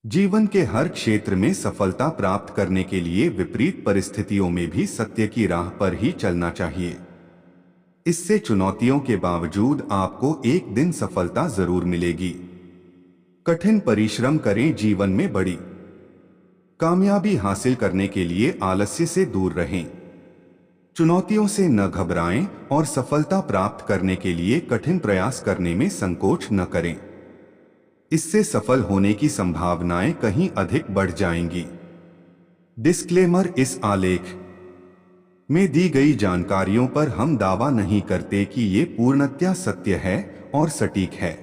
जीवन के हर क्षेत्र में सफलता प्राप्त करने के लिए विपरीत परिस्थितियों में भी सत्य की राह पर ही चलना चाहिए। इससे चुनौतियों के बावजूद आपको एक दिन सफलता जरूर मिलेगी। कठिन परिश्रम करें। जीवन में बड़ी कामयाबी हासिल करने के लिए आलस्य से दूर रहें। चुनौतियों से न घबराएं और सफलता प्राप्त करने के लिए कठिन प्रयास करने में संकोच न करें। इससे सफल होने की संभावनाएं कहीं अधिक बढ़ जाएंगी। डिस्क्लेमर: इस आलेख में दी गई जानकारियों पर हम दावा नहीं करते कि ये पूर्णतया सत्य है और सटीक है।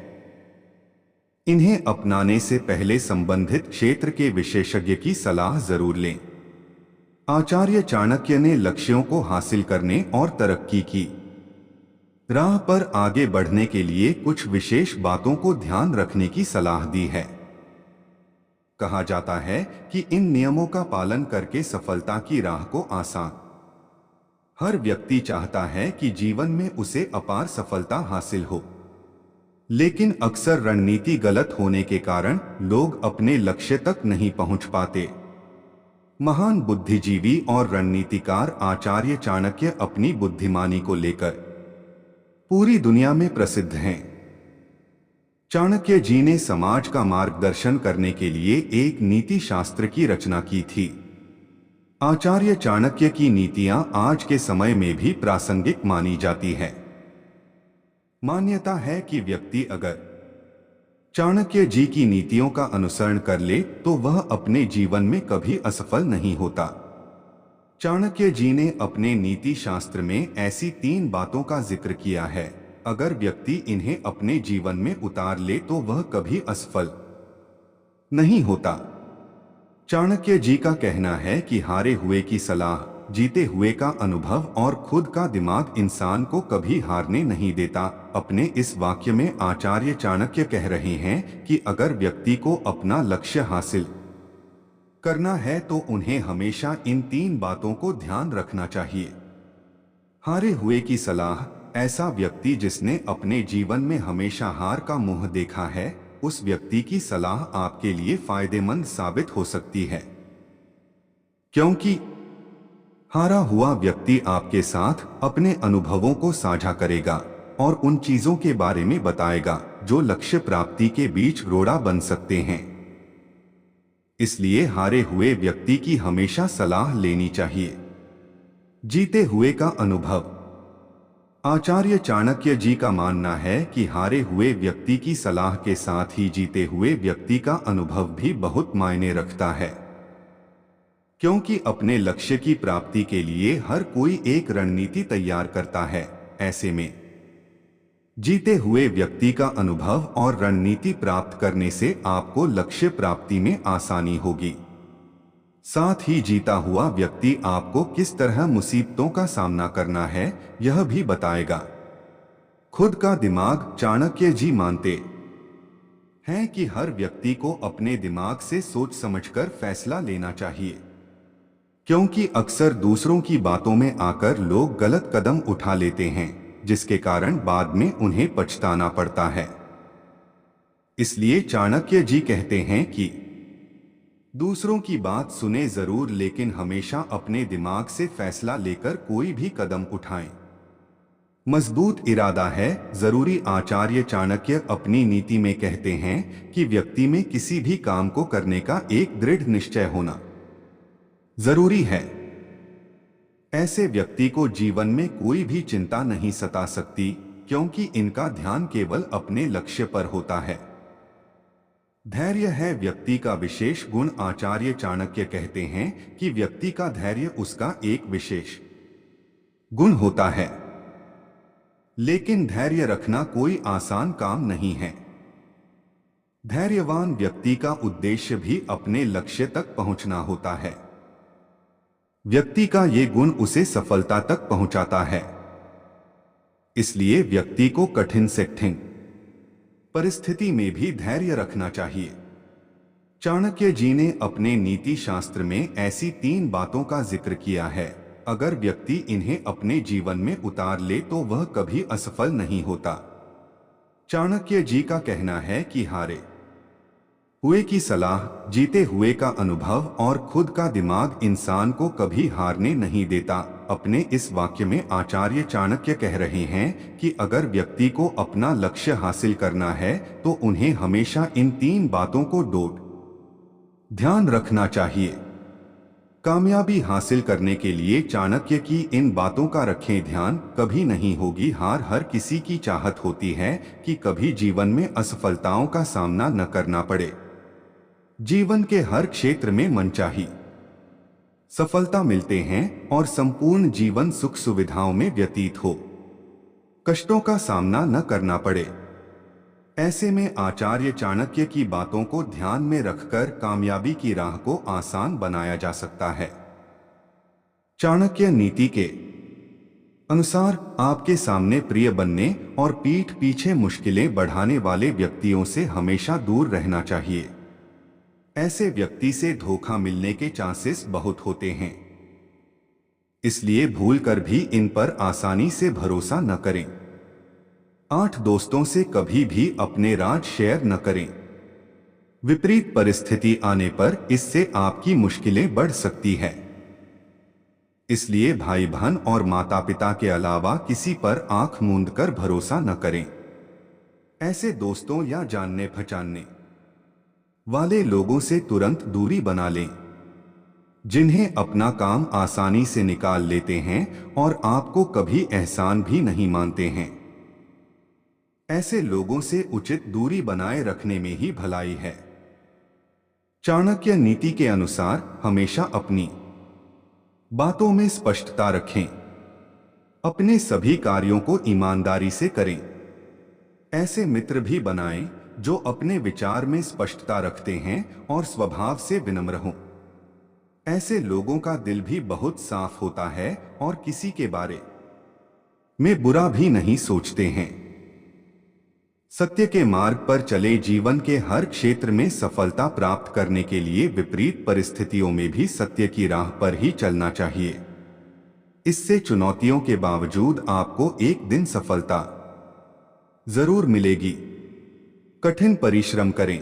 इन्हें अपनाने से पहले संबंधित क्षेत्र के विशेषज्ञ की सलाह जरूर लें। आचार्य चाणक्य ने लक्ष्यों को हासिल करने और तरक्की की राह पर आगे बढ़ने के लिए कुछ विशेष बातों को ध्यान रखने की सलाह दी है। कहा जाता है कि इन नियमों का पालन करके सफलता की राह को आसान। हर व्यक्ति चाहता है कि जीवन में उसे अपार सफलता हासिल हो, लेकिन अक्सर रणनीति गलत होने के कारण लोग अपने लक्ष्य तक नहीं पहुंच पाते। महान बुद्धिजीवी और रणनीतिकार आचार्य चाणक्य अपनी बुद्धिमानी को लेकर पूरी दुनिया में प्रसिद्ध हैं। चाणक्य जी ने समाज का मार्गदर्शन करने के लिए एक नीति शास्त्र की रचना की थी। आचार्य चाणक्य की नीतियां आज के समय में भी प्रासंगिक मानी जाती है। मान्यता है कि व्यक्ति अगर चाणक्य जी की नीतियों का अनुसरण कर ले तो वह अपने जीवन में कभी असफल नहीं होता। चाणक्य जी ने अपने नीति शास्त्र में ऐसी 3 बातों का जिक्र किया है। अगर व्यक्ति इन्हें अपने जीवन में उतार ले तो वह कभी असफल नहीं होता। चाणक्य जी का कहना है कि हारे हुए की सलाह, जीते हुए का अनुभव और खुद का दिमाग इंसान को कभी हारने नहीं देता। अपने इस वाक्य में आचार्य चाणक्य कह रहे हैं कि अगर व्यक्ति को अपना लक्ष्य हासिल करना है तो उन्हें हमेशा इन 3 बातों को ध्यान रखना चाहिए। हारे हुए की सलाह: ऐसा व्यक्ति जिसने अपने जीवन में हमेशा हार का मुंह देखा है, उस व्यक्ति की सलाह आपके लिए फायदेमंद साबित हो सकती है, क्योंकि हारा हुआ व्यक्ति आपके साथ अपने अनुभवों को साझा करेगा और उन चीजों के बारे में बताएगा जो लक्ष्य प्राप्ति के बीच रोड़ा बन सकते हैं। इसलिए हारे हुए व्यक्ति की हमेशा सलाह लेनी चाहिए। जीते हुए का अनुभव: आचार्य चाणक्य जी का मानना है कि हारे हुए व्यक्ति की सलाह के साथ ही जीते हुए व्यक्ति का अनुभव भी बहुत मायने रखता है, क्योंकि अपने लक्ष्य की प्राप्ति के लिए हर कोई एक रणनीति तैयार करता है। ऐसे में जीते हुए व्यक्ति का अनुभव और रणनीति प्राप्त करने से आपको लक्ष्य प्राप्ति में आसानी होगी। साथ ही जीता हुआ व्यक्ति आपको किस तरह मुसीबतों का सामना करना है यह भी बताएगा। खुद का दिमाग: चाणक्य जी मानते हैं कि हर व्यक्ति को अपने दिमाग से सोच समझकर फैसला लेना चाहिए, क्योंकि अक्सर दूसरों की बातों में आकर लोग गलत कदम उठा लेते हैं, जिसके कारण बाद में उन्हें पछताना पड़ता है। इसलिए चाणक्य जी कहते हैं कि दूसरों की बात सुने जरूर, लेकिन हमेशा अपने दिमाग से फैसला लेकर कोई भी कदम उठाएं। मजबूत इरादा है जरूरी। आचार्य चाणक्य अपनी नीति में कहते हैं कि व्यक्ति में किसी भी काम को करने का एक दृढ़ निश्चय होना जरूरी है। ऐसे व्यक्ति को जीवन में कोई भी चिंता नहीं सता सकती, क्योंकि इनका ध्यान केवल अपने लक्ष्य पर होता है। धैर्य है व्यक्ति का विशेष गुण। आचार्य चाणक्य कहते हैं कि व्यक्ति का धैर्य उसका एक विशेष गुण होता है, लेकिन धैर्य रखना कोई आसान काम नहीं है। धैर्यवान व्यक्ति का उद्देश्य भी अपने लक्ष्य तक पहुंचना होता है। व्यक्ति का ये गुण उसे सफलता तक पहुंचाता है। इसलिए व्यक्ति को कठिन से कठिन परिस्थिति में भी धैर्य रखना चाहिए। चाणक्य जी ने अपने नीति शास्त्र में ऐसी 3 बातों का जिक्र किया है। अगर व्यक्ति इन्हें अपने जीवन में उतार ले तो वह कभी असफल नहीं होता। चाणक्य जी का कहना है कि हारे हुए की सलाह, जीते हुए का अनुभव और खुद का दिमाग इंसान को कभी हारने नहीं देता। अपने इस वाक्य में आचार्य चाणक्य कह रहे हैं कि अगर व्यक्ति को अपना लक्ष्य हासिल करना है तो उन्हें हमेशा इन 3 बातों को ध्यान रखना चाहिए। कामयाबी हासिल करने के लिए चाणक्य की इन बातों का रखें ध्यान। कभी नहीं होगी हार। हर किसी की चाहत होती है कि कभी जीवन में असफलताओं का सामना न करना पड़े। जीवन के हर क्षेत्र में मनचाही सफलता मिलते हैं और संपूर्ण जीवन सुख सुविधाओं में व्यतीत हो, कष्टों का सामना न करना पड़े। ऐसे में आचार्य चाणक्य की बातों को ध्यान में रखकर कामयाबी की राह को आसान बनाया जा सकता है। चाणक्य नीति के अनुसार आपके सामने प्रिय बनने और पीठ पीछे मुश्किलें बढ़ाने वाले व्यक्तियों से हमेशा दूर रहना चाहिए। ऐसे व्यक्ति से धोखा मिलने के चांसेस बहुत होते हैं, इसलिए भूलकर भी इन पर आसानी से भरोसा न करें। 8 दोस्तों से कभी भी अपने राज शेयर न करें। विपरीत परिस्थिति आने पर इससे आपकी मुश्किलें बढ़ सकती है। इसलिए भाई बहन और माता पिता के अलावा किसी पर आंख मूंद कर भरोसा न करें। ऐसे दोस्तों या जानने पहचानने वाले लोगों से तुरंत दूरी बना लें, जिन्हें अपना काम आसानी से निकाल लेते हैं और आपको कभी एहसान भी नहीं मानते हैं। ऐसे लोगों से उचित दूरी बनाए रखने में ही भलाई है। चाणक्य नीति के अनुसार हमेशा अपनी बातों में स्पष्टता रखें। अपने सभी कार्यों को ईमानदारी से करें। ऐसे मित्र भी बनाएं जो अपने विचार में स्पष्टता रखते हैं और स्वभाव से विनम्र हों। ऐसे लोगों का दिल भी बहुत साफ होता है और किसी के बारे में बुरा भी नहीं सोचते हैं। सत्य के मार्ग पर चले। जीवन के हर क्षेत्र में सफलता प्राप्त करने के लिए विपरीत परिस्थितियों में भी सत्य की राह पर ही चलना चाहिए। इससे चुनौतियों के बावजूद आपको एक दिन सफलता जरूर मिलेगी। कठिन परिश्रम करें।